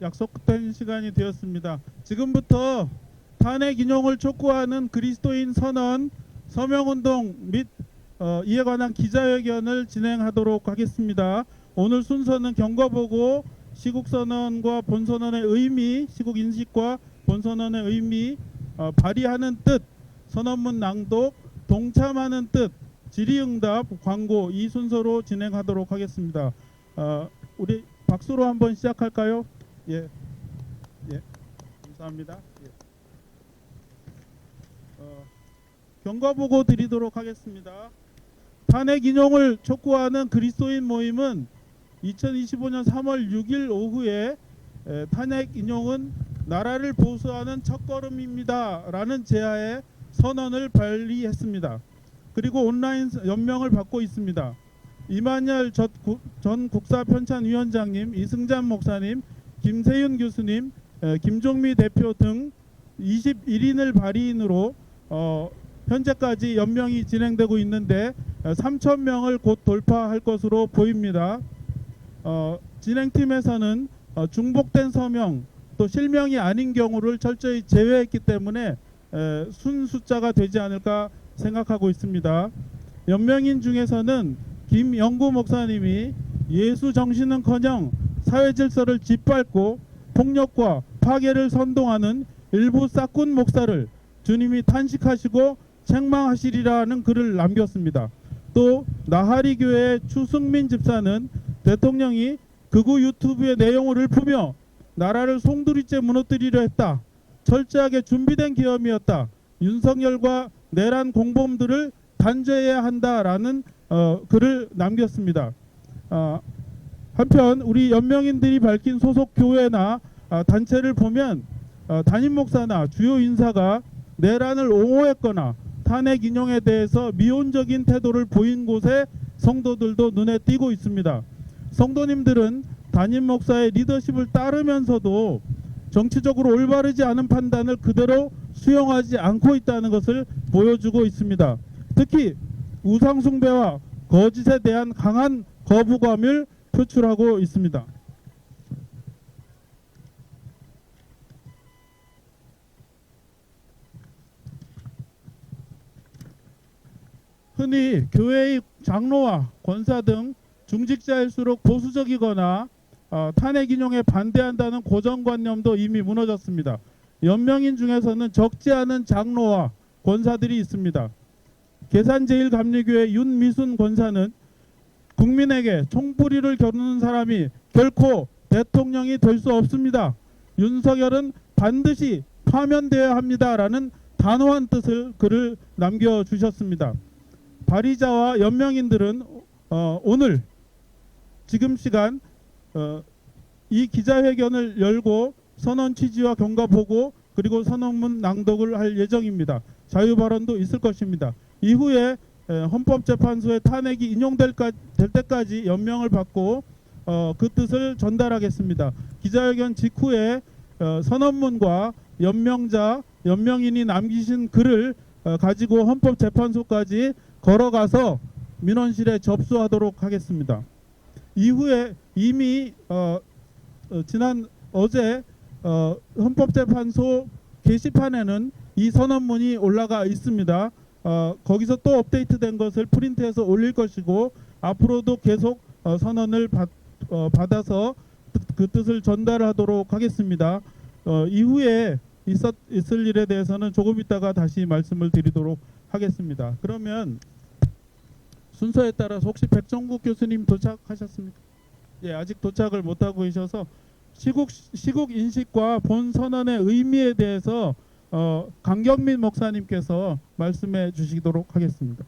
약속된 시간이 되었습니다. 지금부터 탄핵 인용을 촉구하는 그리스도인 선언, 서명운동 및 이에 관한 기자회견을 진행하도록 하겠습니다. 오늘 순서는 경과보고, 시국선언과 본선언의 의미, 시국인식과 본선언의 의미, 발의하는 뜻, 선언문 낭독, 동참하는 뜻, 질의응답, 광고 이 순서로 진행하도록 하겠습니다. 우리 박수로 한번 시작할까요? 예, 감사합니다. 경과보고 드리도록 하겠습니다. 탄핵 인용을 촉구하는 그리스도인 모임은 2025년 3월 6일 오후에 탄핵 인용은 나라를 보수하는 첫걸음입니다 라는 제하의 선언을 발의했습니다. 그리고 온라인 연명을 받고 있습니다. 이만열 전 국사편찬위원장님, 이승잔 목사님, 김세윤 교수님, 김종미 대표 등 21인을 발의인으로 현재까지 연명이 진행되고 있는데 3,000명을 곧 돌파할 것으로 보입니다. 진행팀에서는 중복된 서명 또 실명이 아닌 경우를 철저히 제외했기 때문에 순 숫자가 되지 않을까 생각하고 있습니다. 연명인 중에서는 김영구 목사님이 예수 정신은커녕 사회 질서를 짓밟고 폭력과 파괴를 선동하는 일부 싹군 목사를 주님이 탄식하시고 책망하시리라는 글을 남겼습니다. 또 나하리 교회 추승민 집사는 대통령이 극우 유튜브의 내용을 읊으며 나라를 송두리째 무너뜨리려 했다. 철저하게 준비된 계엄이었다. 윤석열과 내란 공범들을 단죄해야 한다라는 글을 남겼습니다. 한편 우리 연명인들이 밝힌 소속 교회나 단체를 보면 담임 목사나 주요 인사가 내란을 옹호했거나 탄핵 인용에 대해서 미온적인 태도를 보인 곳에 성도들도 눈에 띄고 있습니다. 성도님들은 담임 목사의 리더십을 따르면서도 정치적으로 올바르지 않은 판단을 그대로 수용하지 않고 있다는 것을 보여주고 있습니다. 특히 우상숭배와 거짓에 대한 강한 거부감을 표출하고 있습니다. 흔히 교회의 장로와 권사 등 중직자일수록 보수적이거나 탄핵 인용에 반대한다는 고정관념도 이미 무너졌습니다. 연명인 중에서는 적지 않은 장로와 권사들이 있습니다. 계산제일감리교회 윤미순 권사는 국민에게 총뿌리를 겨누는 사람이 결코 대통령이 될 수 없습니다. 윤석열은 반드시 파면되어야 합니다라는 단호한 글을 남겨주셨습니다. 발의자와 연명인들은 오늘 지금 시간 이 기자회견을 열고 선언 취지와 경과보고 그리고 선언문 낭독을 할 예정입니다. 자유발언도 있을 것입니다. 이후에 헌법재판소의 탄핵이 인용될 때까지 연명을 받고 그 뜻을 전달하겠습니다. 기자회견 직후에 선언문과 연명자, 연명인이 남기신 글을 가지고 헌법재판소까지 걸어가서 민원실에 접수하도록 하겠습니다. 이후에 이미 지난 어제 헌법재판소 게시판에는 이 선언문이 올라가 있습니다. 거기서 또 업데이트된 것을 프린트해서 올릴 것이고 앞으로도 계속 선언을 받아서 그 뜻을 전달하도록 하겠습니다. 이후에 있을 일에 대해서는 조금 있다가 다시 말씀을 드리도록 하겠습니다. 그러면 순서에 따라서 혹시 백정국 교수님 도착하셨습니까? 예, 아직 도착을 못하고 계셔서 시국 인식과 본 선언의 의미에 대해서 강경민 목사님께서 말씀해 주시도록 하겠습니다.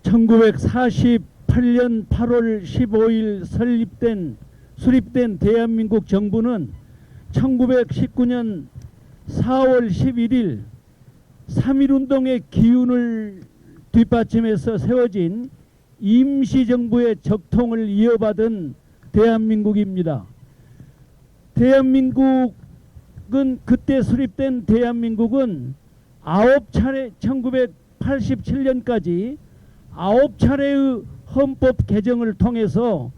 (1948년 8월 15일) 수립된 대한민국 정부는 1919년 4월 11일 3.1운동의 기운을 뒷받침해서 세워진 임시정부의 적통을 이어받은 대한민국입니다. 대한민국은 그때 수립된 대한민국은 9차례 1987년까지 9차례의 헌법 개정을 통해서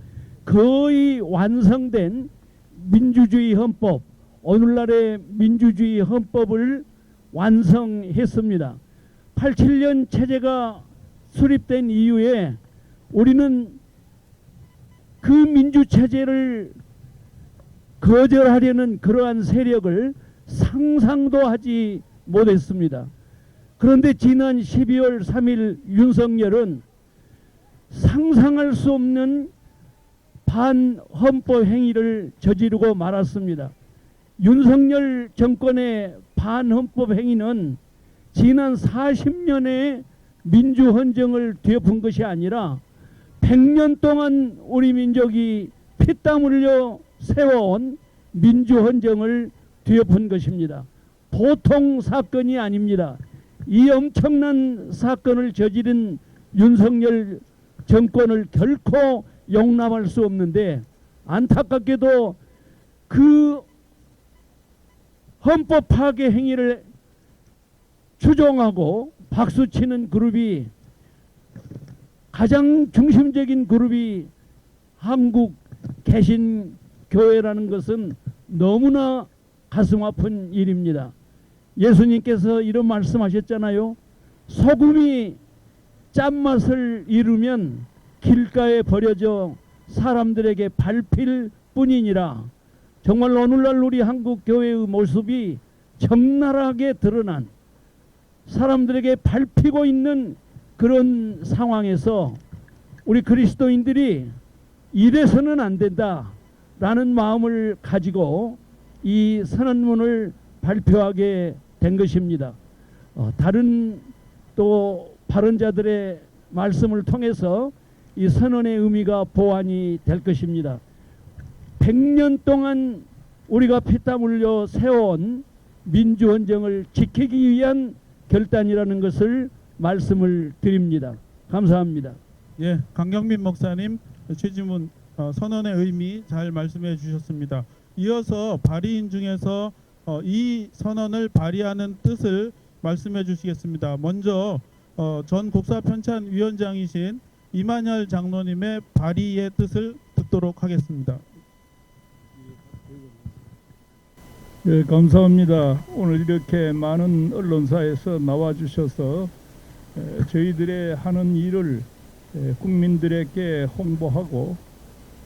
거의 완성된 민주주의 헌법, 오늘날의 민주주의 헌법을 완성했습니다. 87년 체제가 수립된 이후에 우리는 그 민주체제를 거절하려는 그러한 세력을 상상도 하지 못했습니다. 그런데 지난 12월 3일 윤석열은 상상할 수 없는 반헌법 행위를 저지르고 말았습니다. 윤석열 정권의 반헌법 행위는 지난 40년의 민주헌정을 뒤엎은 것이 아니라 100년 동안 우리 민족이 피땀 흘려 세워온 민주헌정을 뒤엎은 것입니다. 보통 사건이 아닙니다. 이 엄청난 사건을 저지른 윤석열 정권을 결코 용납할 수 없는데, 안타깝게도 그 헌법 파괴 행위를 추종하고 박수치는 그룹이, 가장 중심적인 그룹이 한국 개신교회라는 것은 너무나 가슴 아픈 일입니다. 예수님께서 이런 말씀하셨잖아요. 소금이 짠맛을 잃으면 길가에 버려져 사람들에게 밟힐 뿐이니라. 정말 오늘날 우리 한국 교회의 모습이 적나라하게 드러난, 사람들에게 밟히고 있는 그런 상황에서 우리 그리스도인들이 이래서는 안 된다라는 마음을 가지고 이 선언문을 발표하게 된 것입니다. 다른 또 발언자들의 말씀을 통해서 이 선언의 의미가 보완이 될 것입니다. 100년 동안 우리가 피땀 흘려 세워온 민주헌정을 지키기 위한 결단이라는 것을 말씀을 드립니다. 감사합니다. 예, 강경민 목사님 취지문 선언의 의미 잘 말씀해 주셨습니다. 이어서 발의인 중에서 이 선언을 발의하는 뜻을 말씀해 주시겠습니다. 먼저 전 국사편찬위원장이신 이만열 장로님의 발의의 뜻을 듣도록 하겠습니다. 예, 감사합니다. 오늘 이렇게 많은 언론사에서 나와주셔서 저희들의 하는 일을 국민들에게 홍보하고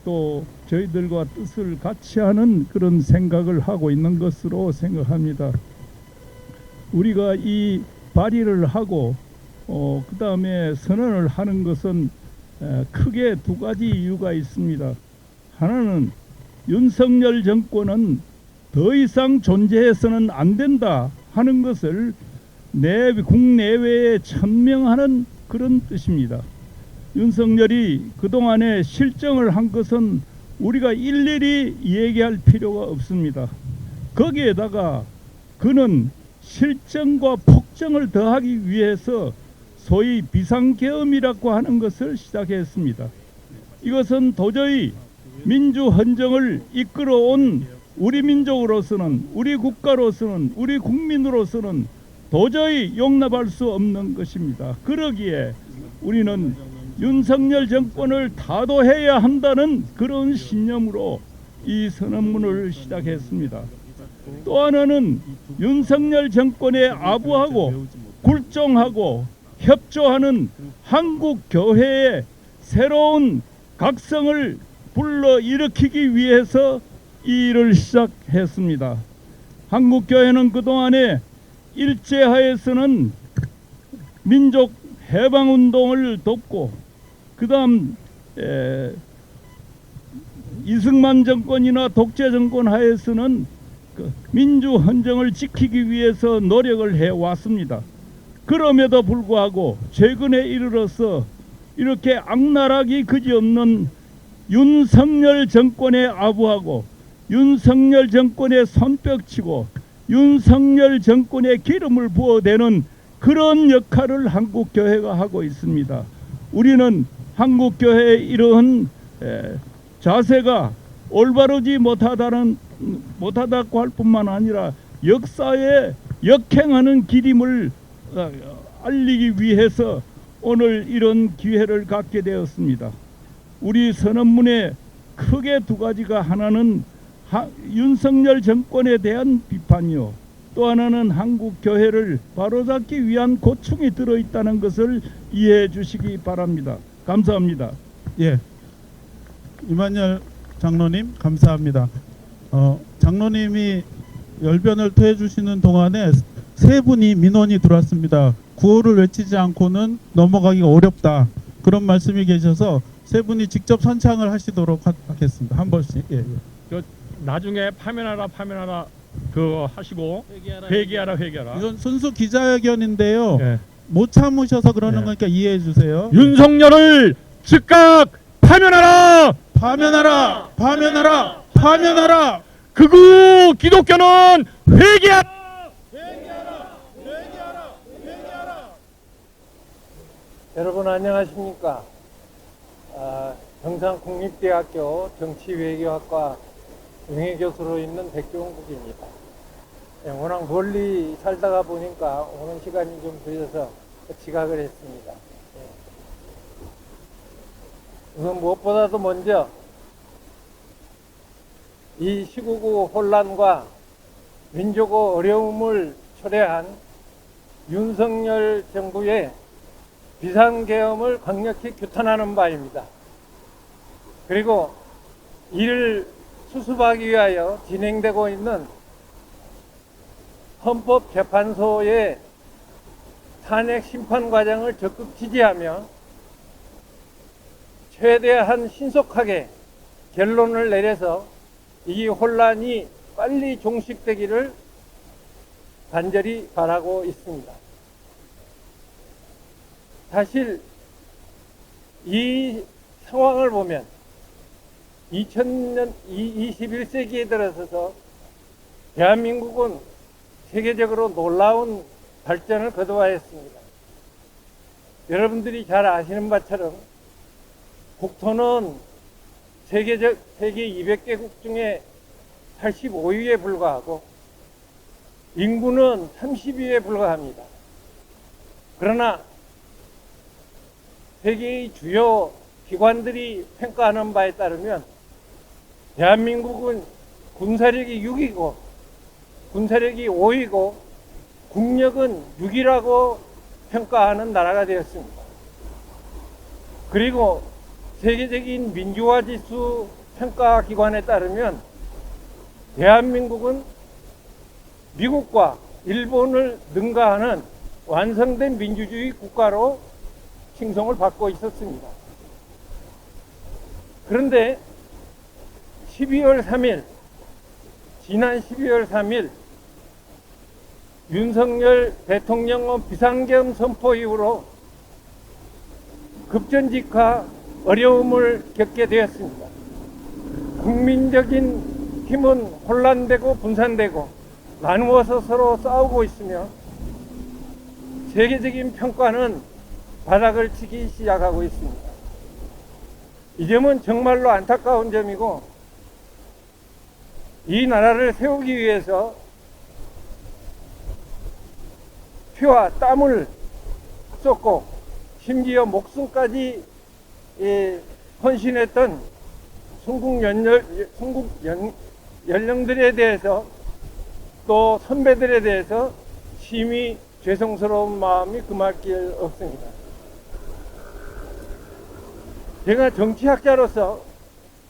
또 저희들과 뜻을 같이 하는 그런 생각을 하고 있는 것으로 생각합니다. 우리가 이 발의를 하고 그 다음에 선언을 하는 것은 크게 두 가지 이유가 있습니다. 하나는 윤석열 정권은 더 이상 존재해서는 안 된다 하는 것을 국내외에 천명하는 그런 뜻입니다. 윤석열이 그동안에 실정을 한 것은 우리가 일일이 얘기할 필요가 없습니다. 거기에다가 그는 실정과 폭정을 더하기 위해서 소위 비상계엄이라고 하는 것을 시작했습니다. 이것은 도저히 민주헌정을 이끌어온 우리 민족으로서는, 우리 국가로서는, 우리 국민으로서는 도저히 용납할 수 없는 것입니다. 그러기에 우리는 윤석열 정권을 타도해야 한다는 그런 신념으로 이 선언문을 시작했습니다. 또 하나는 윤석열 정권에 아부하고 굴종하고 협조하는 한국 교회의 새로운 각성을 불러일으키기 위해서 이 일을 시작했습니다. 한국 교회는 그동안에 일제하에서는 민족 해방운동을 돕고 그 다음 이승만 정권이나 독재 정권 하에서는 그 민주헌정을 지키기 위해서 노력을 해왔습니다. 그럼에도 불구하고 최근에 이르러서 이렇게 악랄하기 그지없는 윤석열 정권에 아부하고 윤석열 정권에 손뼉치고 윤석열 정권에 기름을 부어대는 그런 역할을 한국교회가 하고 있습니다. 우리는 한국교회의 이러한 자세가 올바르지 못하다고 할 뿐만 아니라 역사에 역행하는 기림을 알리기 위해서 오늘 이런 기회를 갖게 되었습니다. 우리 선언문에 크게 두 가지가, 하나는 윤석열 정권에 대한 비판이요, 또 하나는 한국 교회를 바로잡기 위한 고충이 들어있다는 것을 이해해 주시기 바랍니다. 감사합니다. 예, 이만열 장로님 감사합니다. 장로님이 열변을 토해 주시는 동안에 세 분이 민원이 들어왔습니다. 구호를 외치지 않고는 넘어가기가 어렵다, 그런 말씀이 계셔서 세 분이 직접 선창을 하시도록 하겠습니다. 한 번씩. 예. 나중에 파면하라 그 하시고 회개하라. 이건 순수 기자회견인데요. 예. 못 참으셔서 그러는 예. 거니까 이해해 주세요. 윤석열을 즉각 파면하라. 파면하라! 파면하라! 파면하라! 극우 기독교는 회개하라. 여러분 안녕하십니까? 경상국립대학교 정치외교학과 명예교수로 있는 백종국입니다. 워낙 멀리 살다가 보니까 오는 시간이 좀 늦어서 지각을 했습니다. 우선 무엇보다도 먼저 이 시국의 혼란과 민족의 어려움을 초래한 윤석열 정부의 비상계엄을 강력히 규탄하는 바입니다. 그리고 이를 수습하기 위하여 진행되고 있는 헌법재판소의 탄핵 심판 과정을 적극 지지하며 최대한 신속하게 결론을 내려서 이 혼란이 빨리 종식되기를 간절히 바라고 있습니다. 사실 이 상황을 보면 21세기에 들어서서 대한민국은 세계적으로 놀라운 발전을 거두었습니다. 여러분들이 잘 아시는 바처럼 국토는 세계 200개국 중에 85위에 불과하고 인구는 30위에 불과합니다. 그러나 세계의 주요 기관들이 평가하는 바에 따르면 대한민국은 군사력이 6위고 군사력이 5위고 국력은 6위라고 평가하는 나라가 되었습니다. 그리고 세계적인 민주화 지수 평가 기관에 따르면 대한민국은 미국과 일본을 능가하는 완성된 민주주의 국가로 칭송을 받고 있었습니다. 그런데 12월 3일, 지난 12월 3일 윤석열 대통령의 비상계엄 선포 이후로 급전직하 어려움을 겪게 되었습니다. 국민적인 힘은 혼란되고 분산되고 나누어서 서로 싸우고 있으며 세계적인 평가는 바닥을 치기 시작하고 있습니다. 이 점은 정말로 안타까운 점이고 이 나라를 세우기 위해서 피와 땀을 쏟고 심지어 목숨까지 헌신했던 순국 연령들에 대해서 또 선배들에 대해서 심히 죄송스러운 마음이 금할 길 없습니다. 제가 정치학자로서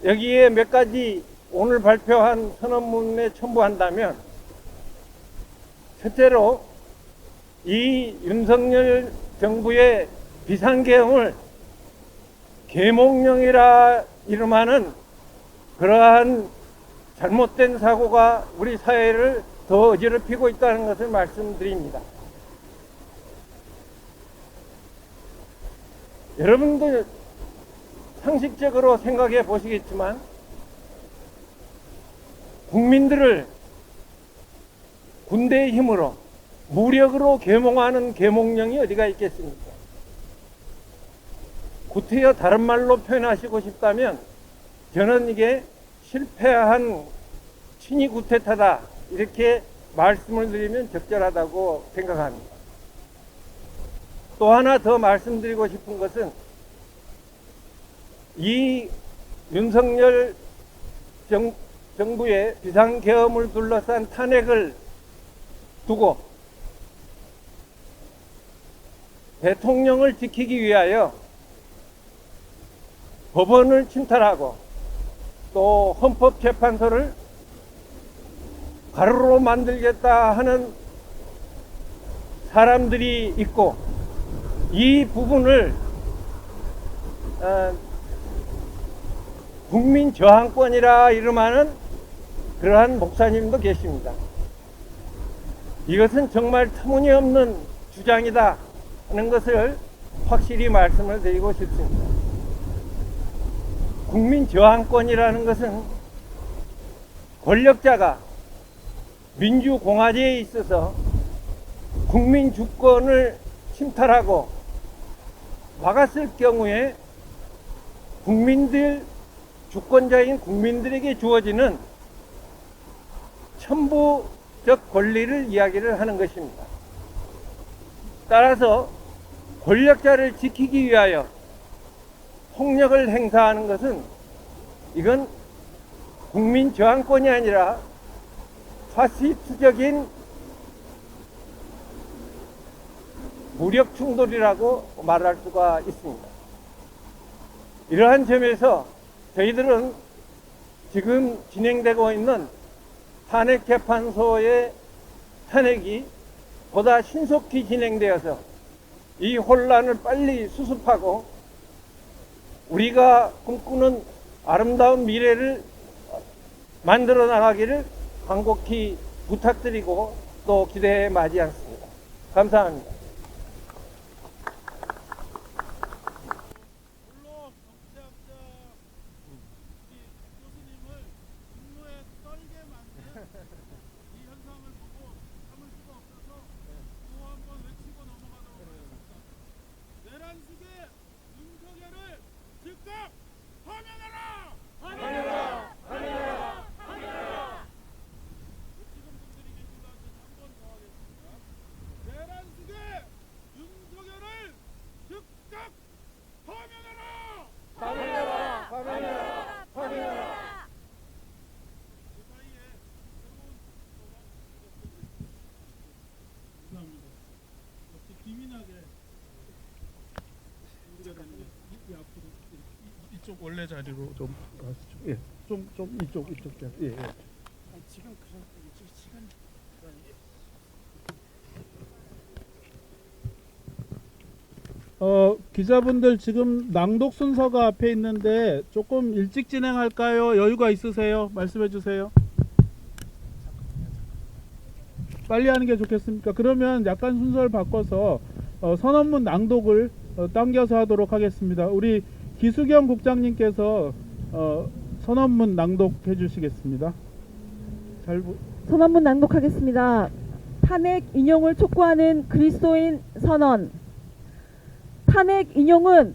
여기에 몇 가지 오늘 발표한 선언문에 첨부한다면, 첫째로 이 윤석열 정부의 비상계엄을 계몽령이라 이름하는 그러한 잘못된 사고가 우리 사회를 더 어지럽히고 있다는 것을 말씀드립니다. 여러분들 상식적으로 생각해 보시겠지만 국민들을 군대의 힘으로 무력으로 계몽하는 계몽령이 어디가 있겠습니까? 구태여 다른 말로 표현하시고 싶다면 저는 이게 실패한 친위 구테타다 이렇게 말씀을 드리면 적절하다고 생각합니다. 또 하나 더 말씀드리고 싶은 것은 이 윤석열 정부의 비상계엄을 둘러싼 탄핵을 두고 대통령을 지키기 위하여 법원을 침탈하고 또 헌법재판소를 가루로 만들겠다 하는 사람들이 있고, 이 부분을 국민 저항권이라 이름하는 그러한 목사님도 계십니다. 이것은 정말 터무니없는 주장이다 하는 것을 확실히 말씀을 드리고 싶습니다. 국민 저항권이라는 것은 권력자가 민주공화제에 있어서 국민 주권을 침탈하고 막았을 경우에 주권자인 국민들에게 주어지는 천부적 권리를 이야기를 하는 것입니다. 따라서 권력자를 지키기 위하여 폭력을 행사하는 것은 이건 국민 저항권이 아니라 파시스트적인 무력 충돌이라고 말할 수가 있습니다. 이러한 점에서 저희들은 지금 진행되고 있는 탄핵재판소의 탄핵이 보다 신속히 진행되어서 이 혼란을 빨리 수습하고 우리가 꿈꾸는 아름다운 미래를 만들어 나가기를 간곡히 부탁드리고 또 기대해 마지 않습니다. 감사합니다. 물론 정치학자 우리 교수님을 분노에 떨게 만든 이 현상을 보고 참을 수가 없어서 또 한번 외치고 넘어가도록 하겠습니다. 내란식의 윤석열을 즉각 파면하라! 파면하라! 파면하라! 파면하라! 지금 분들이 계신가 한번 더 하겠습니다. 내란식의 윤석열을 즉각 파면하라! 파면하라! 파면하라! 파면하라! 그 사이에 새로운 감사합니다. 역시 기민하게 우리가 되는 게 이 앞으로 이쪽 원래 자리로 좀 가시죠. 예, 좀 이쪽 자리. 예, 예. 지금 시간. 기자분들 지금 낭독 순서가 앞에 있는데 조금 일찍 진행할까요? 여유가 있으세요? 말씀해 주세요. 빨리 하는 게 좋겠습니까? 그러면 약간 순서를 바꿔서 선언문 낭독을 당겨서 하도록 하겠습니다. 우리 기수경 국장님께서 선언문 낭독해 주시겠습니다. 선언문 낭독하겠습니다. 탄핵 인용을 촉구하는 그리스도인 선언. 탄핵 인용은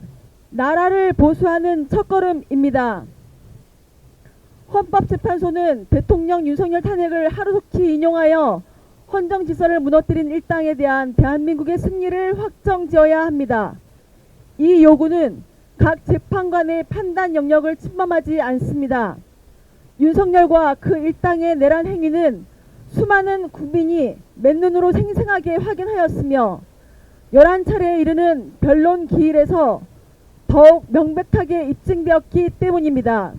나라를 보수하는 첫걸음입니다. 헌법재판소는 대통령 윤석열 탄핵을 하루속히 인용하여 헌정질서를 무너뜨린 일당에 대한 대한민국의 승리를 확정지어야 합니다. 이 요구는 각 재판관의 판단 영역을 침범하지 않습니다. 윤석열과 그 일당의 내란 행위는 수많은 국민이 맨눈으로 생생하게 확인하였으며 11차례에 이르는 변론 기일에서 더욱 명백하게 입증되었기 때문입니다.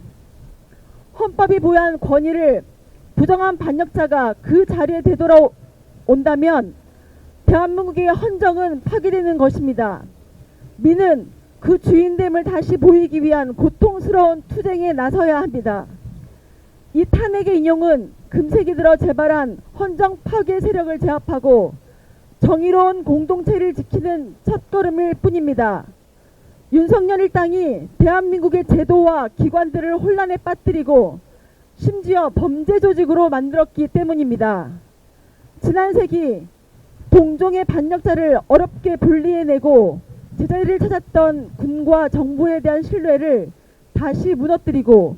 헌법이 부여한 권위를 부정한 반역자가 그 자리에 되돌아온다면 대한민국의 헌정은 파괴되는 것입니다. 민은 그 주인됨을 다시 보이기 위한 고통스러운 투쟁에 나서야 합니다. 이 탄핵의 인용은 금세기 들어 재발한 헌정 파괴 세력을 제압하고 정의로운 공동체를 지키는 첫걸음일 뿐입니다. 윤석열 일당이 대한민국의 제도와 기관들을 혼란에 빠뜨리고 심지어 범죄 조직으로 만들었기 때문입니다. 지난 세기 동종의 반역자를 어렵게 분리해내고 제자리를 찾았던 군과 정부에 대한 신뢰를 다시 무너뜨리고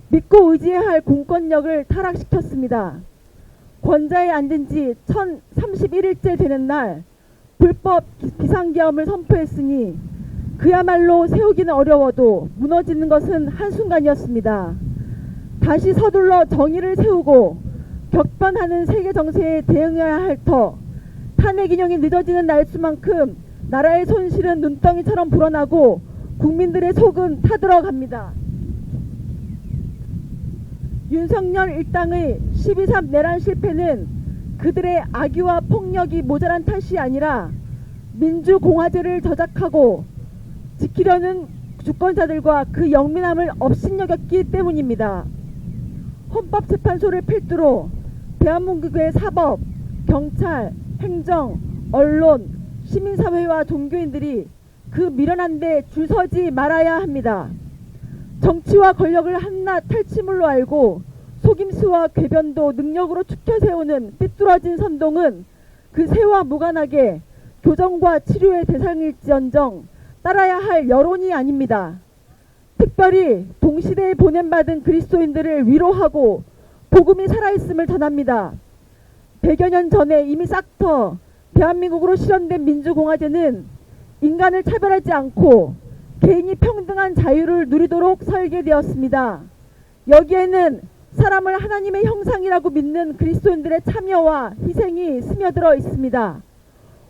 믿고 의지해야 할 공권력을 타락시켰습니다. 권좌에 앉은 지 1031일째 되는 날 불법 비상계엄을 선포했으니 그야말로 세우기는 어려워도 무너지는 것은 한순간이었습니다. 다시 서둘러 정의를 세우고 격변하는 세계 정세에 대응해야 할 터 탄핵 인용이 늦어지는 날수만큼 나라의 손실은 눈덩이처럼 불어나고 국민들의 속은 타들어갑니다. 윤석열 일당의 12.3 내란 실패는 그들의 악의와 폭력이 모자란 탓이 아니라 민주공화제를 저작하고 지키려는 주권자들과 그 영민함을 업신여겼기 때문입니다. 헌법재판소를 필두로 대한민국의 사법, 경찰, 행정, 언론, 시민사회와 종교인들이 그 미련한 데 줄서지 말아야 합니다. 정치와 권력을 한낱 탈취물로 알고 속임수와 궤변도 능력으로 축혀 세우는 삐뚤어진 선동은 그 새와 무관하게 교정과 치료의 대상일지언정 따라야 할 여론이 아닙니다. 특별히 동시대에 보냄받은 그리스도인들을 위로하고 복음이 살아있음을 전합니다. 100여 년 전에 이미 싹터 대한민국으로 실현된 민주공화제는 인간을 차별하지 않고 개인이 평등한 자유를 누리도록 설계되었습니다. 여기에는 사람을 하나님의 형상이라고 믿는 그리스도인들의 참여와 희생이 스며들어 있습니다.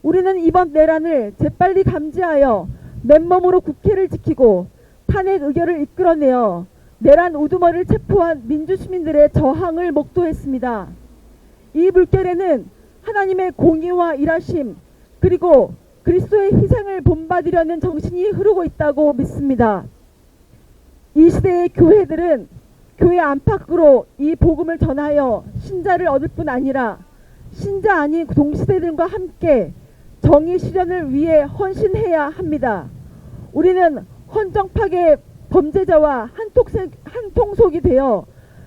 우리는 이번 내란을 재빨리 감지하여 맨몸으로 국회를 지키고 탄핵 의결을 이끌어내어 내란 우두머리를 체포한 민주시민들의 저항을 목도했습니다. 이 물결에는 하나님의 공의와 일하심 그리고 그리스도의 희생을 본받으려는 정신이 흐르고 있다고 믿습니다. 이 시대의 교회들은 교회 안팎으로 이 복음을 전하여 신자를 얻을 뿐 아니라 신자 아닌 동시대들과 함께 정의 실현을 위해 헌신해야 합니다. 우리는 헌정파괴 범죄자와 한통속이 되어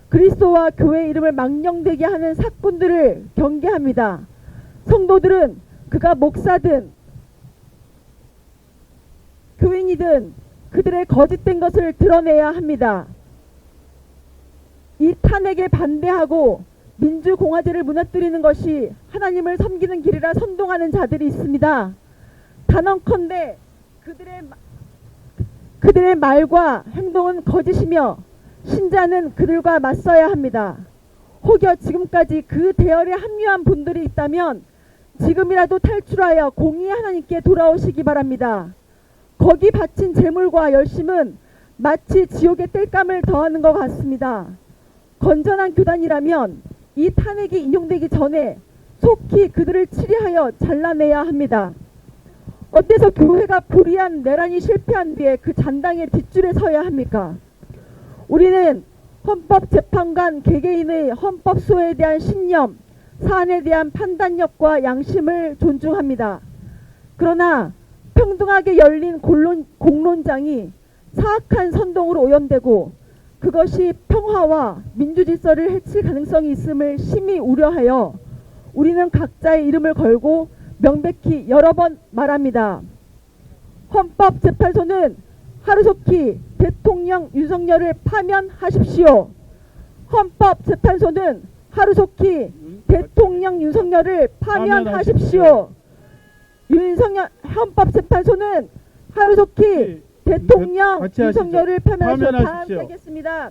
그리스도와 교회의 이름을 망령되게 하는 사꾼들을 경계합니다. 성도들은 그가 목사든 교인이든 그들의 거짓된 것을 드러내야 합니다. 이 탄핵에 반대하고 민주공화제를 무너뜨리는 것이 하나님을 섬기는 길이라 선동하는 자들이 있습니다. 단언컨대 그들의 말과 행동은 거짓이며 신자는 그들과 맞서야 합니다. 혹여 지금까지 그 대열에 합류한 분들이 있다면 지금이라도 탈출하여 공의의 하나님께 돌아오시기 바랍니다. 거기 바친 재물과 열심은 마치 지옥의 땔감을 더하는 것 같습니다. 건전한 교단이라면 이 탄핵이 인용되기 전에 속히 그들을 치리하여 잘라내야 합니다. 어때서 교회가 불의한 내란이 실패한 뒤에 그 잔당의 뒷줄에 서야 합니까? 우리는 헌법재판관 개개인의 헌법소에 대한 신념, 사안에 대한 판단력과 양심을 존중합니다. 그러나 평등하게 열린 공론장이 사악한 선동으로 오염되고 그것이 평화와 민주질서를 해칠 가능성이 있음을 심히 우려하여 우리는 각자의 이름을 걸고 명백히 여러 번 말합니다. 헌법재판소는 하루속히 대통령 윤석열을 파면하십시오. 헌법재판소는 하루속히 대통령 윤석열을 파면하십시오. 헌법재판소는 하루속히 대통령 윤석열을 파면하십시오. 다 함께 하겠습니다.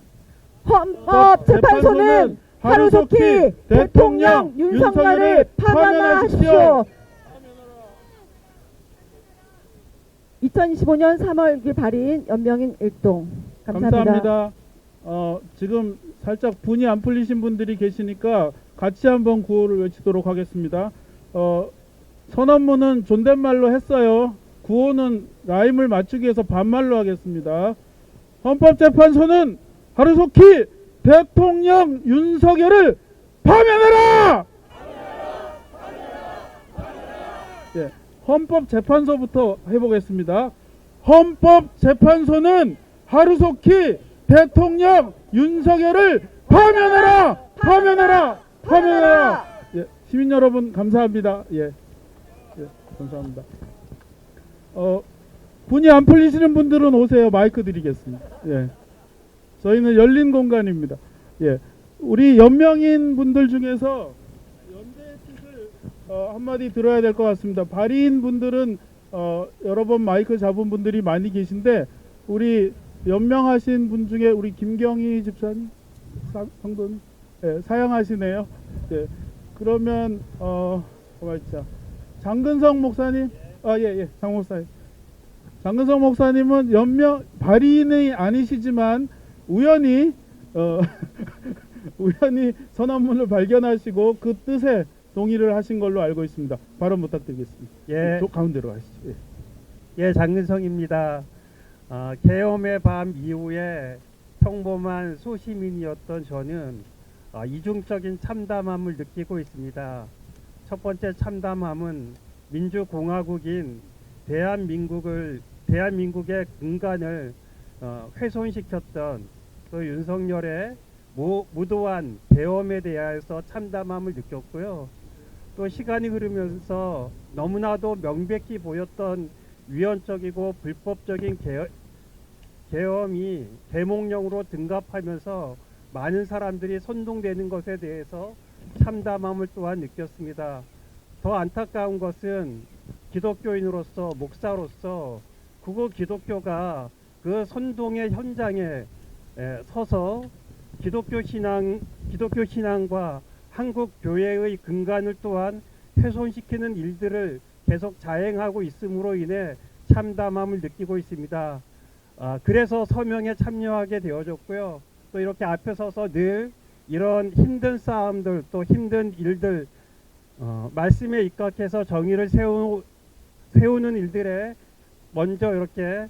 헌법재판소는 하루속히 대통령 윤석열을 파면하십시오. 2025년 3월 6일 발의인 연명인 일동. 감사합니다. 지금 살짝 분이 안 풀리신 분들이 계시니까 같이 한번 구호를 외치도록 하겠습니다. 선언문은 존댓말로 했어요. 구호는 라임을 맞추기 위해서 반말로 하겠습니다. 헌법재판소는 하루속히 대통령 윤석열을 파면하라! 예, 헌법재판소부터 해보겠습니다. 헌법재판소는 하루속히 대통령 윤석열을 파면하라! 파면하라! 파면하라! 예, 시민 여러분 감사합니다. 예, 감사합니다. 분이 안 풀리시는 분들은 오세요. 마이크 드리겠습니다. 예. 저희는 열린 공간입니다. 예. 우리 연명인 분들 중에서 한마디 들어야 될 것 같습니다. 발의인 분들은 여러 번 마이크 잡은 분들이 많이 계신데 우리 연명하신 분 중에 우리 김경희 집사님 성도님 사양하시네요. 네. 그러면 고맙죠. 장근성 목사님, 장 목사님. 장근성 목사님은 발의인이 아니시지만 우연히 우연히 선언문을 발견하시고 그 뜻에 동의를 하신 걸로 알고 있습니다. 발언 부탁드리겠습니다. 예. 가운데로 가시죠. 예, 장근성입니다. 계엄의 밤 이후에 평범한 소시민이었던 저는 이중적인 참담함을 느끼고 있습니다. 첫 번째 참담함은 민주공화국인 대한민국의 근간을 훼손시켰던 또 윤석열의 무도한 계엄에 대해서 참담함을 느꼈고요. 또 시간이 흐르면서 너무나도 명백히 보였던 위헌적이고 불법적인 계엄이 계몽령으로 등갑하면서 많은 사람들이 선동되는 것에 대해서 참담함을 또한 느꼈습니다. 더 안타까운 것은 기독교인으로서 목사로서 구구 기독교가 그 선동의 현장에 서서 기독교 신앙과 한국 교회의 근간을 또한 훼손시키는 일들을 계속 자행하고 있음으로 인해 참담함을 느끼고 있습니다. 그래서 서명에 참여하게 되어졌고요. 또 이렇게 앞에 서서 늘 이런 힘든 싸움들 또 힘든 일들 말씀에 입각해서 정의를 세우는 일들에 먼저 이렇게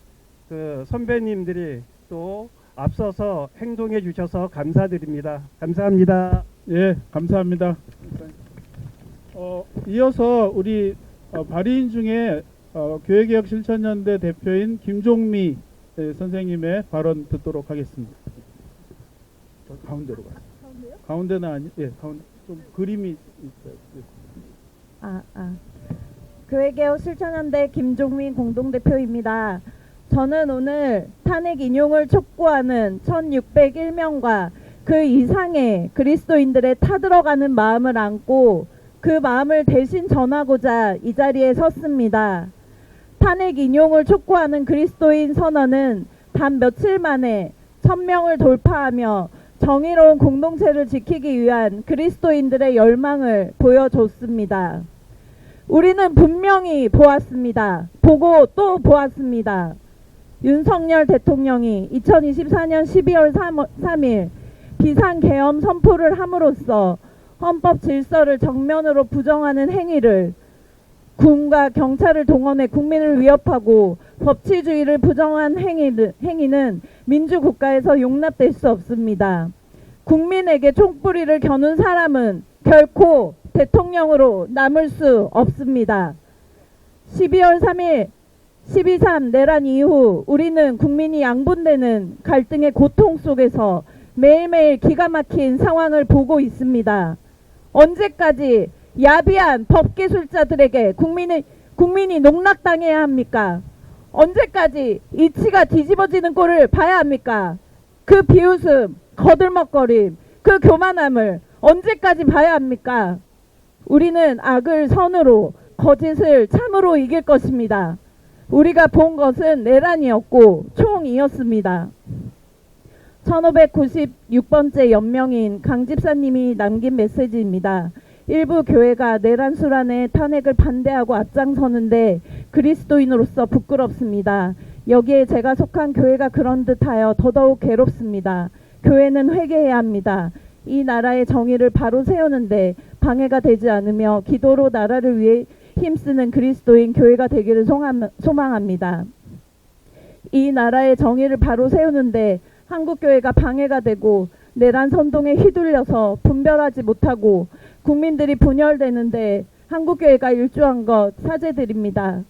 그 선배님들이 또 앞서서 행동해 주셔서 감사드립니다. 감사합니다. 예, 감사합니다. 이어서 우리 발의인 중에 교회개혁실천연대 대표인 김종미 선생님의 발언 듣도록 하겠습니다. 가운데로 가요. 가운데는 아니, 가운데 좀 그림이 있어요. 교회개혁 실천연대 김종민 공동대표입니다. 저는 오늘 탄핵 인용을 촉구하는 1601명과 그 이상의 그리스도인들의 타들어가는 마음을 안고 그 마음을 대신 전하고자 이 자리에 섰습니다. 탄핵 인용을 촉구하는 그리스도인 선언은 단 며칠 만에 1000명을 돌파하며 정의로운 공동체를 지키기 위한 그리스도인들의 열망을 보여줬습니다. 우리는 분명히 보았습니다. 보고 또 보았습니다. 윤석열 대통령이 2024년 12월 3일 비상계엄 선포를 함으로써 헌법 질서를 정면으로 부정하는 행위를 군과 경찰을 동원해 국민을 위협하고 법치주의를 부정한 행위는 민주국가에서 용납될 수 없습니다. 국민에게 총뿌리를 겨눈 사람은 결코 대통령으로 남을 수 없습니다. 12월 3일 12.3 내란 이후 우리는 국민이 양분되는 갈등의 고통 속에서 매일매일 기가 막힌 상황을 보고 있습니다. 언제까지 야비한 법기술자들에게 국민이 농락당해야 합니까? 언제까지 이치가 뒤집어지는 꼴을 봐야 합니까? 그 비웃음, 거들먹거림, 그 교만함을 언제까지 봐야 합니까? 우리는 악을 선으로, 거짓을 참으로 이길 것입니다. 우리가 본 것은 내란이었고 총이었습니다. 1596번째 연명인 강 집사님이 남긴 메시지입니다. 일부 교회가 내란 수란의 탄핵을 반대하고 앞장서는데 그리스도인으로서 부끄럽습니다. 여기에 제가 속한 교회가 그런 듯하여 더더욱 괴롭습니다. 교회는 회개해야 합니다. 이 나라의 정의를 바로 세우는데 방해가 되지 않으며 기도로 나라를 위해 힘쓰는 그리스도인 교회가 되기를 소망합니다. 이 나라의 정의를 바로 세우는데 한국교회가 방해가 되고 내란 선동에 휘둘려서 분별하지 못하고 국민들이 분열되는데 한국교회가 일조한 것 사죄드립니다.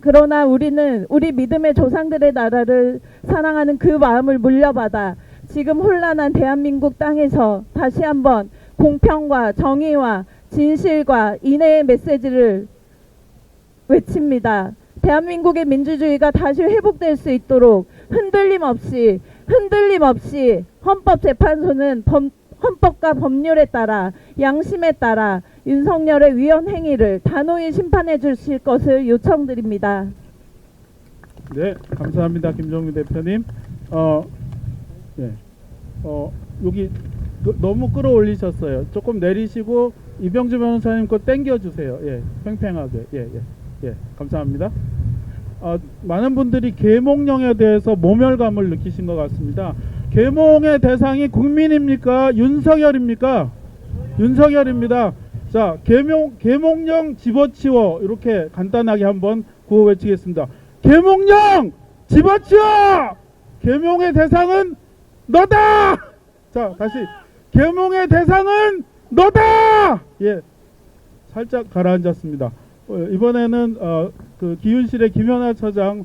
그러나 우리는 우리 믿음의 조상들의 나라를 사랑하는 그 마음을 물려받아 지금 혼란한 대한민국 땅에서 다시 한번 공평과 정의와 진실과 인애의 메시지를 외칩니다. 대한민국의 민주주의가 다시 회복될 수 있도록 흔들림 없이 헌법재판소는 헌법과 법률에 따라 양심에 따라 윤석열의 위헌 행위를 단호히 심판해 주실 것을 요청드립니다. 네, 감사합니다, 김종민 대표님. 네, 여기 너무 끌어올리셨어요. 조금 내리시고 이병주 변호사님 거 당겨주세요. 예, 팽팽하게. 예, 감사합니다. 많은 분들이 계몽령에 대해서 모멸감을 느끼신 것 같습니다. 계몽의 대상이 국민입니까? 윤석열입니까? 윤석열입니다. 자, 계몽령 집어치워, 이렇게 간단하게 한번 구호 외치겠습니다. 계몽령 집어치워! 계몽의 대상은 너다! 자, 다시 계몽의 대상은 너다! 예, 살짝 가라앉았습니다. 이번에는 그 기윤실의 김현아 처장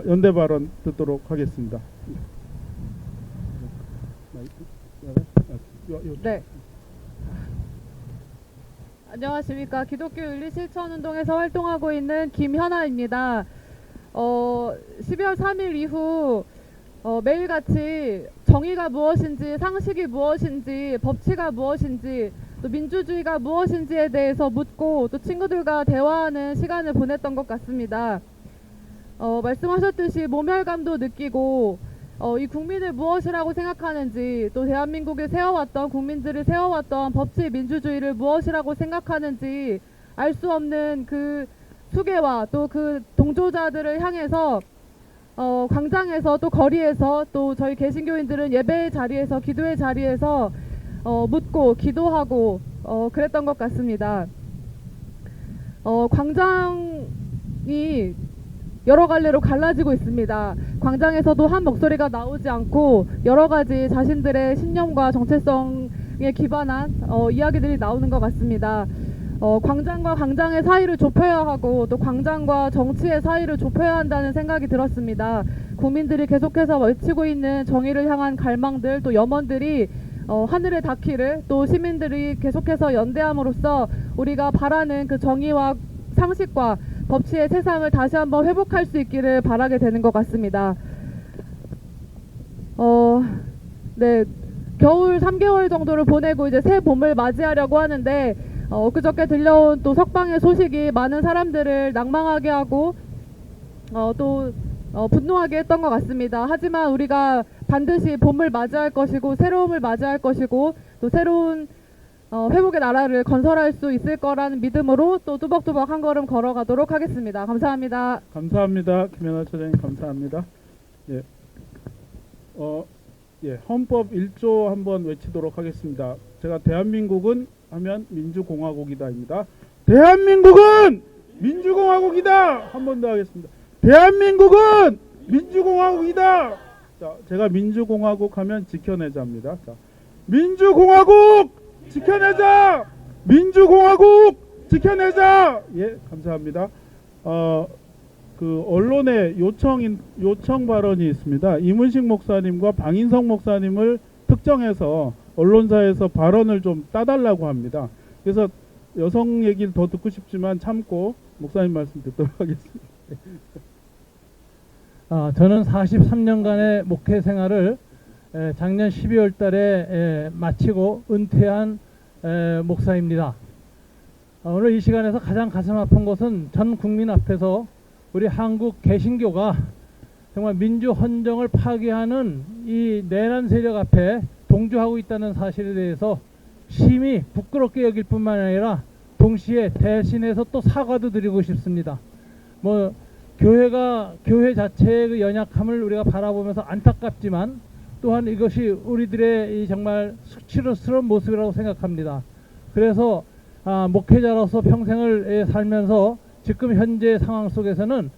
연대 발언 듣도록 하겠습니다. 네. 안녕하십니까. 기독교 윤리 실천 운동에서 활동하고 있는 김현아입니다. 12월 3일 이후 매일같이 정의가 무엇인지, 상식이 무엇인지, 법치가 무엇인지, 또 민주주의가 무엇인지에 대해서 묻고 또 친구들과 대화하는 시간을 보냈던 것 같습니다. 말씀하셨듯이 모멸감도 느끼고 이 국민을 무엇이라고 생각하는지, 또 대한민국을 세워왔던, 국민들을 세워왔던 법치 민주주의를 무엇이라고 생각하는지 알 수 없는 그 수괴와 또 그 동조자들을 향해서 광장에서 또 거리에서 또 저희 개신교인들은 예배의 자리에서, 기도의 자리에서 묻고 기도하고 그랬던 것 같습니다. 광장이 여러 갈래로 갈라지고 있습니다. 광장에서도 한 목소리가 나오지 않고 여러 가지 자신들의 신념과 정체성에 기반한 이야기들이 나오는 것 같습니다. 광장과 광장의 사이를 좁혀야 하고 또 광장과 정치의 사이를 좁혀야 한다는 생각이 들었습니다. 국민들이 계속해서 외치고 있는 정의를 향한 갈망들, 또 염원들이 하늘에 닿기를, 또 시민들이 계속해서 연대함으로써 우리가 바라는 그 정의와 상식과 법치의 세상을 다시 한번 회복할 수 있기를 바라게 되는 것 같습니다. 네, 겨울 3개월 정도를 보내고 이제 새 봄을 맞이하려고 하는데 그저께 들려온 또 석방의 소식이 많은 사람들을 낭망하게 하고 또 분노하게 했던 것 같습니다. 하지만 우리가 반드시 봄을 맞이할 것이고 새로움을 맞이할 것이고 또 새로운 회복의 나라를 건설할 수 있을 거라는 믿음으로 또 뚜벅뚜벅 한 걸음 걸어가도록 하겠습니다. 감사합니다. 감사합니다. 김현아 처장님 감사합니다. 예, 헌법 1조 한번 외치도록 하겠습니다. 제가 대한민국은 하면 민주공화국이다입니다. 대한민국은 민주공화국이다. 한 번 더 하겠습니다. 대한민국은 민주공화국이다. 자, 제가 민주공화국 하면 지켜내자입니다. 자, 민주공화국 지켜내자. 민주공화국 지켜내자. 예, 감사합니다. 그 언론에 요청 발언이 있습니다. 이문식 목사님과 방인성 목사님을 특정해서 언론사에서 발언을 좀 따달라고 합니다. 그래서 여성 얘기를 더 듣고 싶지만 참고 목사님 말씀 듣도록 하겠습니다. 저는 43년간의 목회 생활을 작년 12월 달에 마치고 은퇴한 목사입니다. 오늘 이 시간에서 가장 가슴 아픈 것은 전 국민 앞에서 우리 한국 개신교가 정말 민주 헌정을 파괴하는 이 내란 세력 앞에 동조하고 있다는 사실에 대해서 심히 부끄럽게 여길 뿐만 아니라 동시에 대신해서 또 사과도 드리고 싶습니다. 교회 자체의 그 연약함을 우리가 바라보면서 안타깝지만 또한 이것이 우리들의 이 정말 수치스러운 모습이라고 생각합니다. 그래서 목회자로서 평생을 살면서 지금 현재 상황 속에서는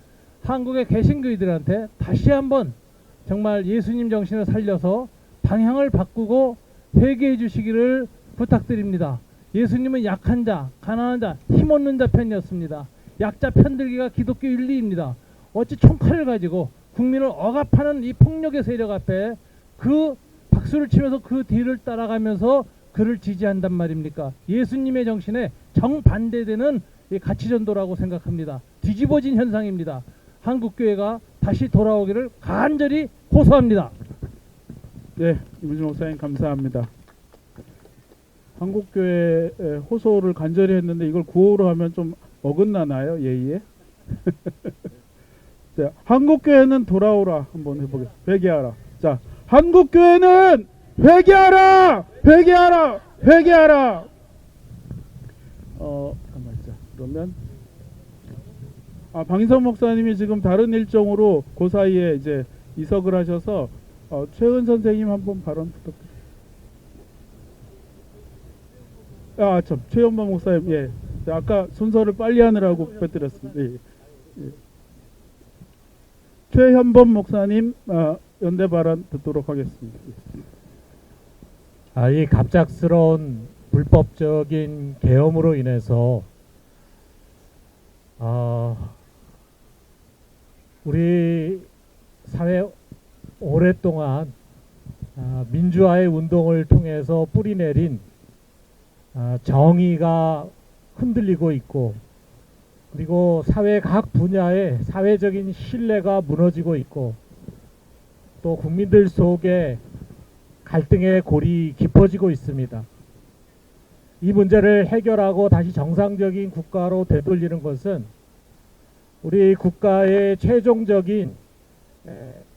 한국의 개신교인들한테 다시 한번 정말 예수님 정신을 살려서 방향을 바꾸고 회개해 주시기를 부탁드립니다. 예수님은 약한 자, 가난한 자, 힘없는 자 편이었습니다. 약자 편들기가 기독교 윤리입니다. 어찌 총칼을 가지고 국민을 억압하는 이 폭력의 세력 앞에 그 박수를 치면서 그 뒤를 따라가면서 그를 지지한단 말입니까? 예수님의 정신에 정반대되는 이 가치전도라고 생각합니다. 뒤집어진 현상입니다. 한국교회가 다시 돌아오기를 간절히 호소합니다. 네, 이문식 목사님 감사합니다. 한국교회 호소를 간절히 했는데 이걸 구호로 하면 좀 어긋나나요? 예의에? 자, 한국교회는 돌아오라 한번 해보겠습니다. 회개하라. 자, 한국교회는 회개하라! 회개하라! 회개하라! 잠깐만, 자, 그러면 방인선 목사님이 지금 다른 일정으로 그 사이에 이제 이석을 하셔서 최은 선생님 한번 발언 부탁드립니다. 참, 최연만 목사님, 예. 아까 순서를 빨리 하느라고 빼뜨렸습니다. 예. 예. 최현범 목사님 연대 발언 듣도록 하겠습니다. 이 갑작스러운 불법적인 계엄으로 인해서 우리 사회 오랫동안 민주화의 운동을 통해서 뿌리내린 정의가 흔들리고 있고, 그리고 사회 각 분야의 사회적인 신뢰가 무너지고 있고, 또 국민들 속에 갈등의 골이 깊어지고 있습니다. 이 문제를 해결하고 다시 정상적인 국가로 되돌리는 것은 우리 국가의 최종적인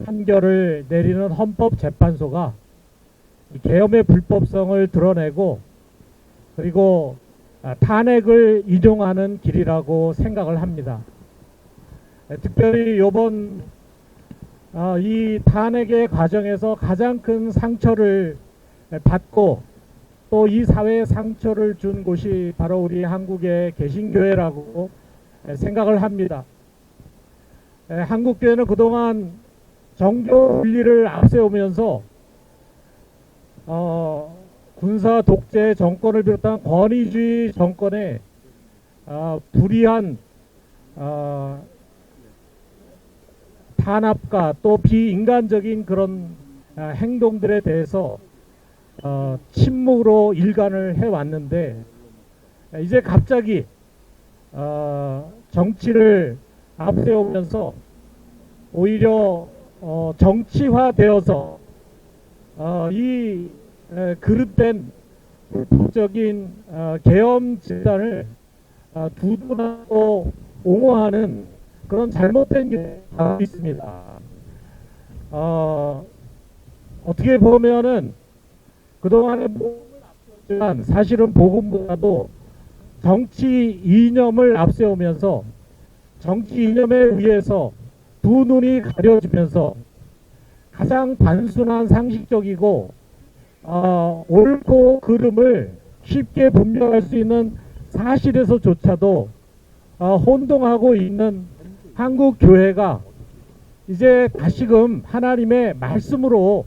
판결을 내리는 헌법재판소가 계엄의 불법성을 드러내고, 그리고 탄핵을 인용하는 길이라고 생각을 합니다. 특별히 이번 이 탄핵의 과정에서 가장 큰 상처를 받고 또 이 사회에 상처를 준 곳이 바로 우리 한국의 개신교회라고 생각을 합니다. 한국교회는 그동안 정교 윤리를 앞세우면서 군사 독재 정권을 비롯한 권위주의 정권의 불의한 탄압과 또 비인간적인 그런 행동들에 대해서 침묵으로 일관을 해왔는데, 이제 갑자기 정치를 앞세우면서 오히려 정치화되어서 이 그릇된 불법적인 계엄 집단을 두둔하고 옹호하는 그런 잘못된 게 하고 있습니다. 어떻게 보면은 그동안에 복음을 앞세웠지만 사실은 복음보다도 정치 이념을 앞세우면서 정치 이념에 의해서 두 눈이 가려지면서 가장 단순한 상식적이고 옳고 그름을 쉽게 분별할 수 있는 사실에서조차도 혼동하고 있는 한국 교회가 이제 다시금 하나님의 말씀으로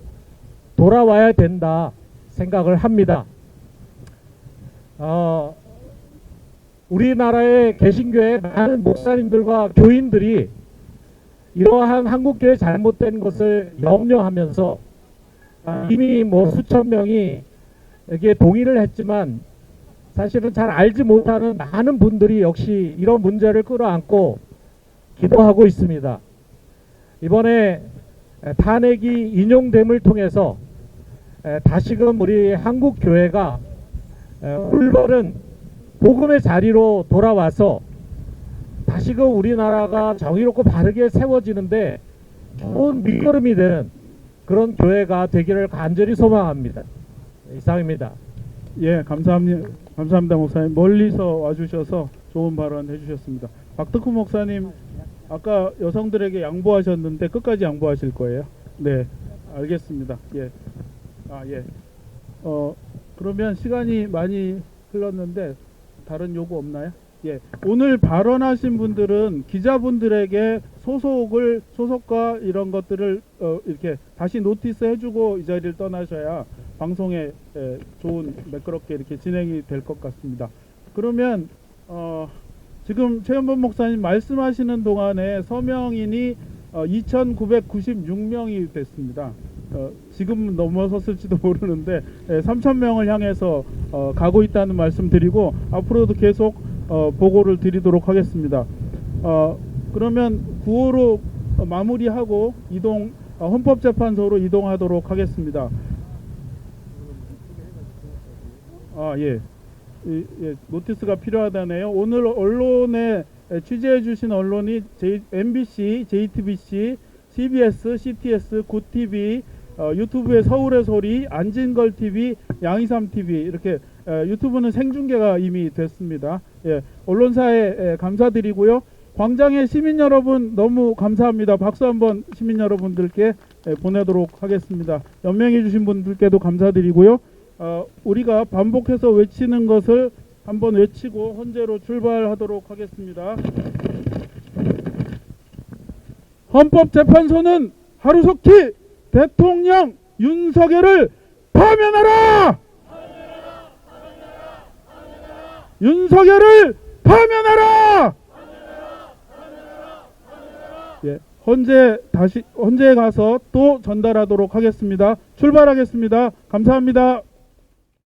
돌아와야 된다 생각을 합니다. 우리나라의 개신교회 많은 목사님들과 교인들이 이러한 한국교회 잘못된 것을 염려하면서 이미 수천 명이 여기에 동의를 했지만 사실은 잘 알지 못하는 많은 분들이 역시 이런 문제를 끌어안고 기도하고 있습니다. 이번에 탄핵이 인용됨을 통해서 다시금 우리 한국교회가 올바른 복음의 자리로 돌아와서 다시금 우리나라가 정의롭고 바르게 세워지는데 좋은 밑거름이 되는 그런 교회가 되기를 간절히 소망합니다. 이상입니다. 예, 감사합니다 목사님. 멀리서 와주셔서 좋은 발언 해주셨습니다. 박덕훈 목사님, 아까 여성들에게 양보하셨는데 끝까지 양보하실 거예요? 네, 알겠습니다. 예, 예. 그러면 시간이 많이 흘렀는데 다른 요구 없나요? 예, 오늘 발언하신 분들은 기자분들에게 소속과 이런 것들을 이렇게 다시 노티스 해주고 이 자리를 떠나셔야 방송에 좋은 매끄럽게 이렇게 진행이 될 것 같습니다. 그러면 지금 최현범 목사님 말씀하시는 동안에 서명인이 2,996명이 됐습니다. 지금 넘어섰을지도 모르는데 3,000명을 향해서 가고 있다는 말씀 드리고 앞으로도 계속 보고를 드리도록 하겠습니다. 그러면 9호로 마무리하고 헌법재판소로 이동하도록 하겠습니다. 예. 노티스가 필요하다네요. 오늘 언론에 취재해 주신 언론이 MBC, JTBC, CBS, CTS, 굿TV, 유튜브의 서울의 소리, 안진걸TV, 양이삼TV 이렇게 유튜브는 생중계가 이미 됐습니다. 예, 언론사에 감사드리고요. 광장의 시민 여러분 너무 감사합니다. 박수 한번 시민 여러분들께 보내도록 하겠습니다. 연명해 주신 분들께도 감사드리고요. 우리가 반복해서 외치는 것을 한번 외치고 헌재로 출발하도록 하겠습니다. 헌법재판소는 하루속히 대통령 윤석열을 파면하라! 윤석열을 파면하라! 예, 헌재에 가서 또 전달하도록 하겠습니다. 출발하겠습니다. 감사합니다.